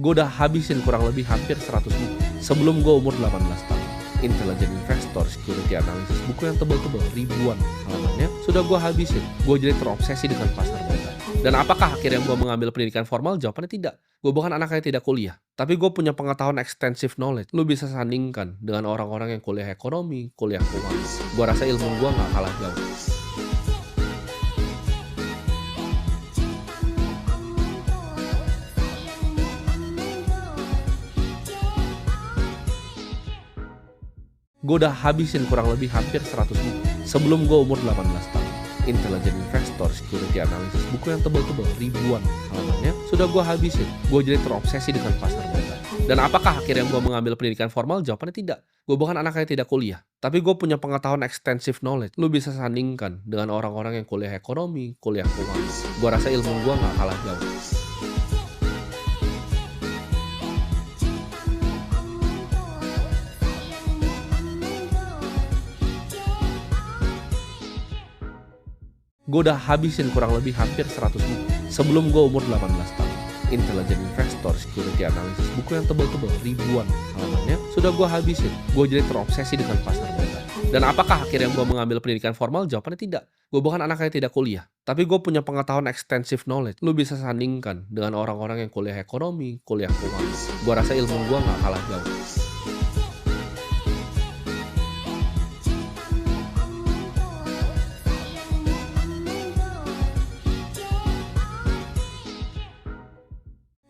Gue udah habisin kurang lebih hampir 100 buku sebelum gue umur 18 tahun. Intelligent Investor, Security Analysis, buku yang tebal-tebal ribuan halamannya sudah gue habisin. Gue jadi terobsesi dengan pasar modal. Dan apakah akhirnya gue mengambil pendidikan formal? Jawabannya tidak. Gue bukan anak yang tidak kuliah, tapi gue punya pengetahuan extensive knowledge. Lu bisa sandingkan dengan orang-orang yang kuliah ekonomi, kuliah keuangan. Gue rasa ilmu gue nggak kalah jauh. Gue udah habisin kurang lebih hampir 100 buku sebelum gue umur 18 tahun. Intelligent Investor, Security Analysis, buku yang tebal-tebal ribuan halamannya sudah gue habisin. Gue jadi terobsesi dengan pasar modal. Dan apakah akhirnya gue mengambil pendidikan formal? Jawabannya tidak. Gue bukan anak yang tidak kuliah, tapi gue punya pengetahuan extensive knowledge. Lu bisa sandingkan dengan orang-orang yang kuliah ekonomi, kuliah keuangan. Gue rasa ilmu gue nggak kalah jauh. Gue udah habisin kurang lebih hampir 100 buku sebelum gue umur 18 tahun. Intelligent Investor, Security Analysis, buku yang tebal-tebal ribuan halamannya sudah gue habisin. Gue jadi terobsesi dengan pasar modal. Dan apakah akhirnya gue mengambil pendidikan formal? Jawabannya tidak. Gue bukan anak yang tidak kuliah, tapi gue punya pengetahuan extensive knowledge. Lu bisa sandingkan dengan orang-orang yang kuliah ekonomi, kuliah keuangan. Gue rasa ilmu gue nggak kalah jauh.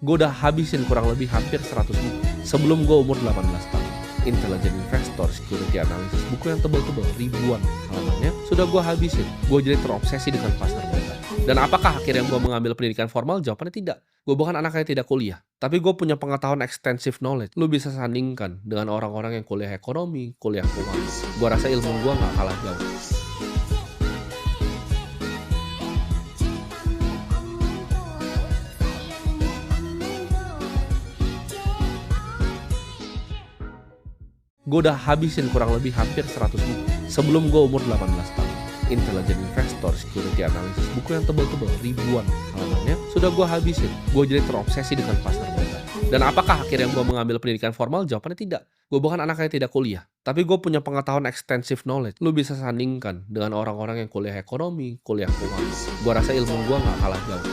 Gue udah habisin kurang lebih hampir 100 buku sebelum gue umur 18 tahun. Intelligent Investor, Security Analysis, buku yang tebal-tebal ribuan halamannya sudah gue habisin. Gue jadi terobsesi dengan pasar modal. Dan apakah akhirnya gue mengambil pendidikan formal? Jawabannya tidak. Gue bukan anak yang tidak kuliah, tapi gue punya pengetahuan extensive knowledge. Lu bisa sandingkan dengan orang-orang yang kuliah ekonomi, kuliah keuangan. Gue rasa ilmu gue nggak kalah jauh. Gue udah habisin kurang lebih hampir 100 buku sebelum gue umur 18 tahun. Intelligent Investor, Security Analysis, buku yang tebal-tebal ribuan halamannya sudah gue habisin. Gue jadi terobsesi dengan pasar modal. Dan apakah akhirnya gue mengambil pendidikan formal? Jawabannya tidak. Gue bukan anak yang tidak kuliah, tapi gue punya pengetahuan extensive knowledge. Lu bisa sandingkan dengan orang-orang yang kuliah ekonomi, kuliah keuangan. Gue rasa ilmu gue nggak kalah jauh.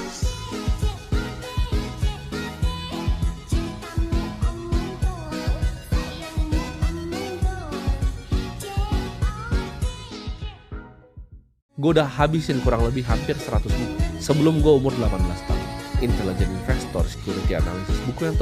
Gue udah habisin kurang lebih hampir 100 buku sebelum gue umur 18 tahun. Intelligent Investor, Security Analysis, buku yang